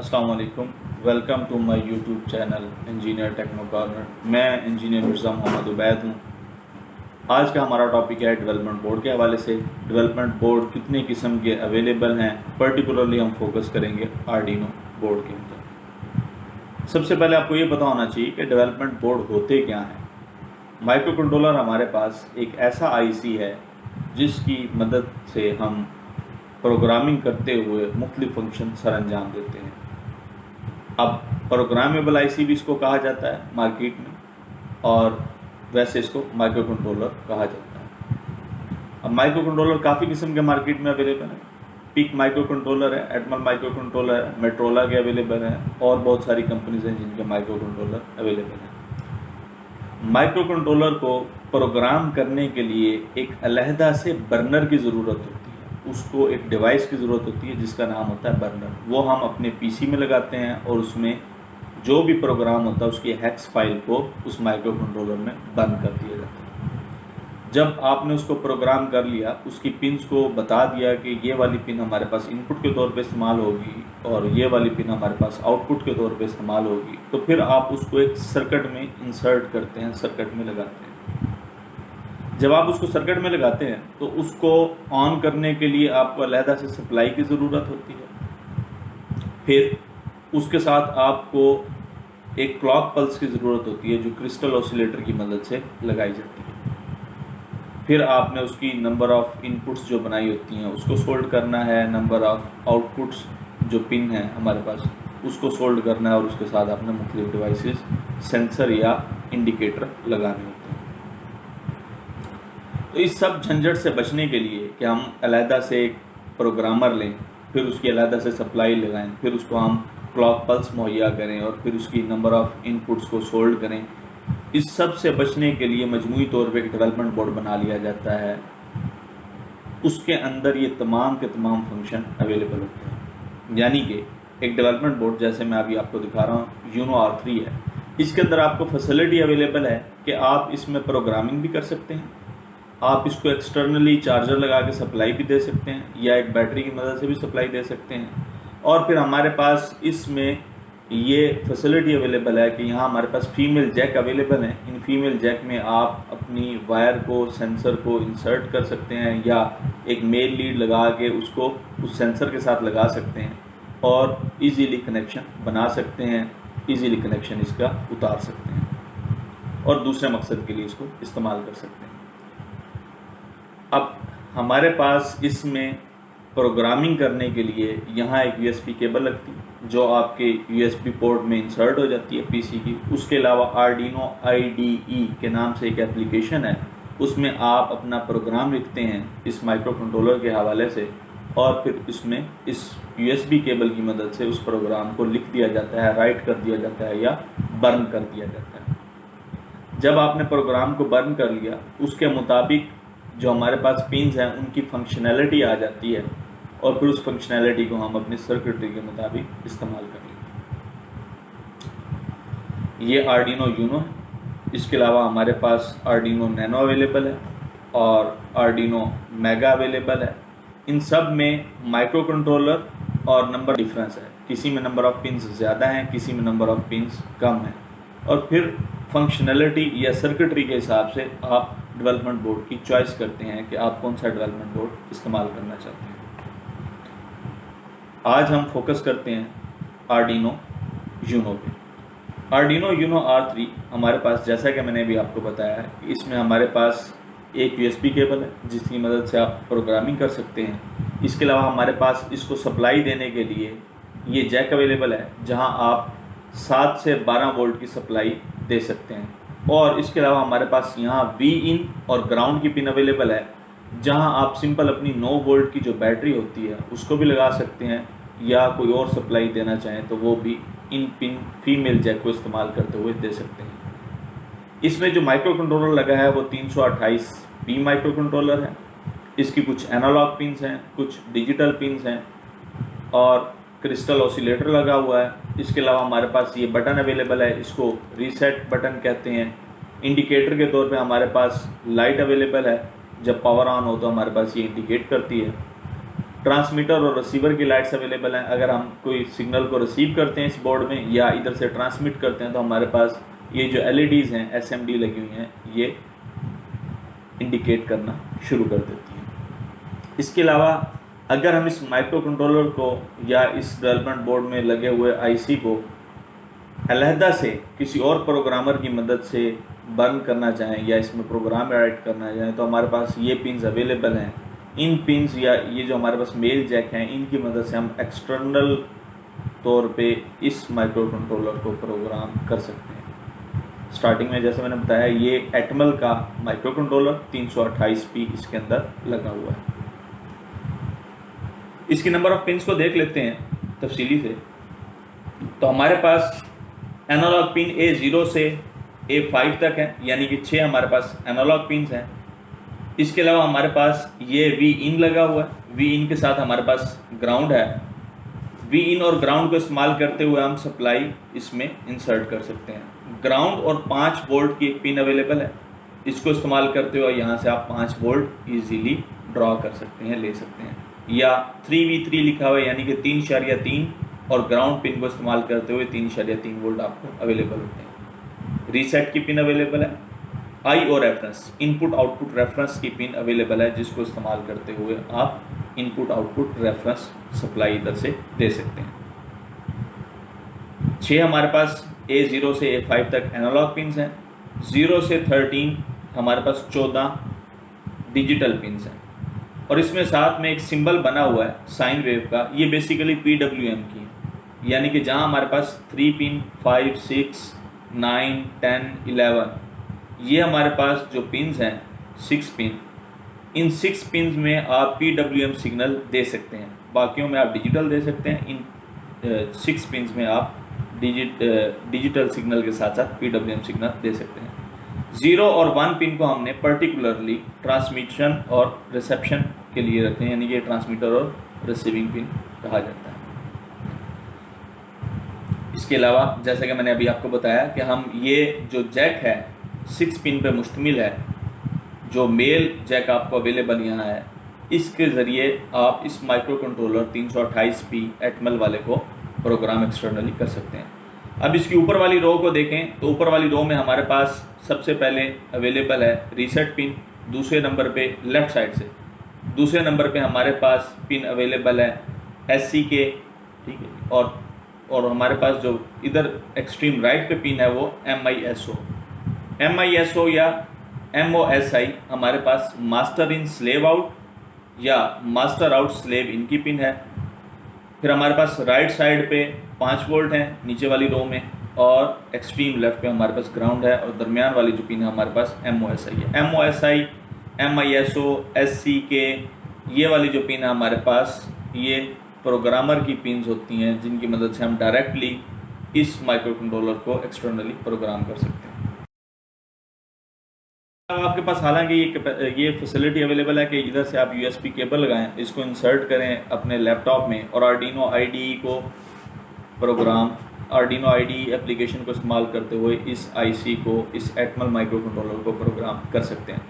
अस्सलाम वालेकुम। Welcome to my YouTube channel engineer techno corner. मैं इंजीनियर मिर्ज़ा मोहम्मद उबैद हूँ। आज का हमारा टॉपिक है डेवलपमेंट बोर्ड के हवाले से। डेवलपमेंट बोर्ड कितने किस्म के अवेलेबल हैं, पर्टिकुलरली हम फोकस करेंगे आर्डिनो बोर्ड के ऊपर। सबसे पहले आपको ये पता होना चाहिए कि डेवलपमेंट बोर्ड होते क्या हैं। माइक्रो कंट्रोलर हमारे पास एक ऐसा आईसी है जिसकी मदद से हम प्रोग्रामिंग करते हुए मुख्तलिफ फंक्शन सर अंजाम देते हैं। अब प्रोग्रामेबल आईसी भी इसको कहा जाता है मार्केट में, और वैसे इसको माइक्रो कंट्रोलर कहा जाता है। अब माइक्रो कंट्रोलर काफ़ी किस्म के मार्केट में अवेलेबल है। पिक माइक्रो कंट्रोलर है, एटमल माइक्रो कंट्रोलर है, मेट्रोला के अवेलेबल है, और बहुत सारी कंपनीज हैं जिनके माइक्रो कंट्रोलर अवेलेबल हैं। माइक्रो कंट्रोलर को प्रोग्राम करने के लिए एक अलहदा से बर्नर की ज़रूरत होती है। उसको एक डिवाइस की ज़रूरत होती है जिसका नाम होता है बर्नर। वो हम अपने पीसी में लगाते हैं और उसमें जो भी प्रोग्राम होता है उसकी हेक्स फाइल को उस माइक्रो कंट्रोलर में बंद कर दिया जाता है। जब आपने उसको प्रोग्राम कर लिया, उसकी पिन्स को बता दिया कि ये वाली पिन हमारे पास इनपुट के तौर पे इस्तेमाल होगी और ये वाली पिन हमारे पास आउटपुट के तौर पे इस्तेमाल होगी, तो फिर आप उसको एक सर्किट में इंसर्ट करते हैं, सर्किट में लगाते हैं। जब आप उसको सर्किट में लगाते हैं तो उसको ऑन करने के लिए आपको अलहदा से सप्लाई की ज़रूरत होती है। फिर उसके साथ आपको एक क्लॉक पल्स की ज़रूरत होती है जो क्रिस्टल ऑसिलेटर की मदद से लगाई जाती है। फिर आपने उसकी नंबर ऑफ़ इनपुट्स जो बनाई होती हैं उसको सोल्ड करना है, नंबर ऑफ़ आउटपुट्स जो पिन है हमारे पास उसको सोल्ड करना है, और उसके साथ आपने मुख्तलिफ डिवाइसेस सेंसर या इंडिकेटर लगाने होते हैं। तो इस सब झंझट से बचने के लिए कि हम अलहदा से एक प्रोग्रामर लें, फिर उसकी अलहदा से सप्लाई लगाएं, फिर उसको हम क्लॉक पल्स मुहैया करें और फिर उसकी नंबर ऑफ़ इनपुट्स को सोल्ड करें, इस सब से बचने के लिए मजमूई तौर पे एक डेवलपमेंट बोर्ड बना लिया जाता है। उसके अंदर ये तमाम के तमाम फंक्शन अवेलेबल होते हैं। यानी कि एक डेवलपमेंट बोर्ड जैसे मैं अभी आपको दिखा रहा हूँ, यूनो R3 है। इसके अंदर आपको फैसिलिटी अवेलेबल है कि आप इसमें प्रोग्रामिंग भी कर सकते हैं, आप इसको एक्सटर्नली चार्जर लगा के सप्लाई भी दे सकते हैं या एक बैटरी की मदद से भी सप्लाई दे सकते हैं। और फिर हमारे पास इसमें ये फैसिलिटी अवेलेबल है कि यहाँ हमारे पास फीमेल जैक अवेलेबल है। इन फीमेल जैक में आप अपनी वायर को, सेंसर को इंसर्ट कर सकते हैं या एक मेल लीड लगा के उसको उस सेंसर के साथ लगा सकते हैं और इजीली कनेक्शन बना सकते हैं, इजीली कनेक्शन इसका उतार सकते हैं और दूसरे मकसद के लिए इसको इस्तेमाल कर सकते हैं। अब हमारे पास इसमें प्रोग्रामिंग करने के लिए यहाँ एक USB केबल लगती है जो आपके USB पोर्ट में इंसर्ट हो जाती है पीसी की। उसके अलावा आर्डिनो IDE के नाम से एक एप्लीकेशन है, उसमें आप अपना प्रोग्राम लिखते हैं इस माइक्रो कंट्रोलर के हवाले से, और फिर इसमें इस USB केबल की मदद से उस प्रोग्राम को लिख दिया जाता है, राइट कर दिया जाता है या बर्न कर दिया जाता है। जब आपने प्रोग्राम को बर्न कर लिया, उसके मुताबिक जो हमारे पास पिन्स हैं उनकी फंक्शनैलिटी आ जाती है और फिर उस फंक्शनैलिटी को हम अपनी सर्किटरी के मुताबिक इस्तेमाल करेंगे। ये आर्डिनो यूनो है। इसके अलावा हमारे पास आर्डिनो नैनो अवेलेबल है और आर्डिनो मेगा अवेलेबल है। इन सब में माइक्रो कंट्रोलर और नंबर डिफरेंस है, किसी में नंबर ऑफ़ पिन्स ज़्यादा हैं, किसी में नंबर ऑफ़ पिन्स कम है, और फिर फंक्शनैलिटी या सर्किटरी के हिसाब से आप डेवलपमेंट बोर्ड की चॉइस करते हैं कि आप कौन सा डेवलपमेंट बोर्ड इस्तेमाल करना चाहते हैं। आज हम फोकस करते हैं आर्डिनो यूनो पे। आर्डिनो यूनो R3 हमारे पास, जैसा कि मैंने अभी आपको बताया है, इसमें हमारे पास एक USB केबल है जिसकी मदद से आप प्रोग्रामिंग कर सकते हैं। इसके अलावा हमारे पास इसको सप्लाई देने के लिए ये जैक अवेलेबल है जहां आप 7 से 12 वोल्ट की सप्लाई दे सकते हैं। और इसके अलावा हमारे पास यहाँ Vin और ग्राउंड की पिन अवेलेबल है जहाँ आप सिंपल अपनी 9 वोल्ट की जो बैटरी होती है उसको भी लगा सकते हैं, या कोई और सप्लाई देना चाहें तो वो भी इन पिन फीमेल जैक को इस्तेमाल करते हुए दे सकते हैं। इसमें जो माइक्रो कंट्रोलर लगा है वो 328P माइक्रो कंट्रोलर है। इसकी कुछ एनालॉग पिन्स हैं, कुछ डिजिटल पिन्स हैं और क्रिस्टल ऑसिलेटर लगा हुआ है। इसके अलावा हमारे पास ये बटन अवेलेबल है, इसको रीसेट बटन कहते हैं। इंडिकेटर के तौर पे हमारे पास लाइट अवेलेबल है, जब पावर ऑन हो तो हमारे पास ये इंडिकेट करती है। ट्रांसमीटर और रिसीवर की लाइट्स अवेलेबल हैं। अगर हम कोई सिग्नल को रिसीव करते हैं इस बोर्ड में या इधर से ट्रांसमिट करते हैं तो हमारे पास ये जो LEDs हैं SMD लगी हुई हैं, ये इंडिकेट करना शुरू कर देती हैं। इसके अलावा अगर हम इस माइक्रो कंट्रोलर को या इस डेवलपमेंट बोर्ड में लगे हुए IC को अलहदा से किसी और प्रोग्रामर की मदद से बर्न करना चाहें या इसमें प्रोग्राम ऐड करना चाहें तो हमारे पास ये पिन्स अवेलेबल हैं। इन पिन्स या ये जो हमारे पास मेल जैक हैं, इनकी मदद से हम एक्सटर्नल तौर पे इस माइक्रो कंट्रोलर को प्रोग्राम कर सकते हैं। स्टार्टिंग में जैसे मैंने बताया, ये एटमल का माइक्रो कंट्रोलर 328p इसके अंदर लगा हुआ है। इसकी नंबर ऑफ पिन्स को देख लेते हैं तफसीली से। तो हमारे पास एनालॉग पिन A0 से A5 तक है, यानी कि 6 हमारे पास एनालॉग पिन्स हैं। इसके अलावा हमारे पास ये Vin लगा हुआ है। Vin के साथ हमारे पास ग्राउंड है। Vin और ग्राउंड को इस्तेमाल करते हुए हम सप्लाई इसमें इंसर्ट कर सकते हैं। ग्राउंड और 5 वोल्ट की एक पिन अवेलेबल है। इसको इस्तेमाल करते हुए यहाँ से आप 5 वोल्ट ईजीली ड्रॉ कर सकते हैं, ले सकते हैं। या 3V3 लिखा हुआ है, यानी कि 3.3 और ग्राउंड पिन को इस्तेमाल करते हुए 3.3 वोल्ट आपको अवेलेबल होते हैं। रीसेट की पिन अवेलेबल है। IO reference, input output reference की पिन अवेलेबल है, जिसको इस्तेमाल करते हुए आप इनपुट आउटपुट रेफरेंस सप्लाई इधर से दे सकते हैं। 6 हमारे पास A0 से A5 तक एनालॉग पिन्स हैं। 0 से 13 हमारे पास 14 डिजिटल पिन्स हैं। और इसमें साथ में एक सिंबल बना हुआ है साइन वेव का, ये बेसिकली PWM की है, यानी कि जहां हमारे पास 3 पिन 5, 6, 9, 10, 11 ये हमारे पास जो पिन्स हैं 6 पिन, इन 6 पिन्स में आप PWM सिग्नल दे सकते हैं। बाकियों में आप डिजिटल दे सकते हैं। इन 6 पिन्स में आप डिजिटल सिग्नल के साथ साथ PWM सिग्नल दे सकते हैं। 0 और 1 पिन को हमने पर्टिकुलरली ट्रांसमिशन और रिसेप्शन के लिए रखते हैं, यानी कि ट्रांसमीटर और रिसीविंग पिन कहा जाता है। इसके अलावा जैसा कि मैंने अभी आपको बताया कि हम ये जो जैक है 6 पिन पे मुश्तमिल है, जो मेल जैक आपको अवेलेबल यहाँ है, इसके ज़रिए आप इस माइक्रो कंट्रोलर 328p एटमल वाले को प्रोग्राम एक्सटर्नली कर सकते हैं। अब इसकी ऊपर वाली रो को देखें तो ऊपर वाली रो में हमारे पास सबसे पहले अवेलेबल है रीसेट पिन, दूसरे नंबर पे लेफ़्ट साइड से। दूसरे नंबर पे हमारे पास पिन अवेलेबल है SCK, ठीक है, और हमारे पास जो इधर एक्सट्रीम राइट पे पिन है वो MISO या MOSI हमारे पास मास्टर इन स्लेव आउट या मास्टर आउट स्लेव इन की पिन है। फिर हमारे पास राइट साइड पे 5 वोल्ट हैं नीचे वाली रो में, और एक्सट्रीम लेफ्ट पे हमारे पास ग्राउंड है, और दरमियान वाली जो पिन है हमारे पास MOSI है। MOSI, MISO, SCK ये वाली जो पिन है हमारे पास, ये प्रोग्रामर की पिन्स होती हैं, जिनकी मदद से हम डायरेक्टली इस माइक्रो कंट्रोलर को एक्सटर्नली प्रोग्राम कर सकते हैं। अब आपके पास हालांकि ये फैसिलिटी अवेलेबल है कि इधर से आप USB केबल लगाएं, इसको इंसर्ट करें अपने लैपटॉप में और Arduino IDE को प्रोग्राम, Arduino IDE एप्लीकेशन को इस्तेमाल करते हुए इस IC को, इस एटमल माइक्रो कंट्रोलर को प्रोग्राम कर सकते हैं।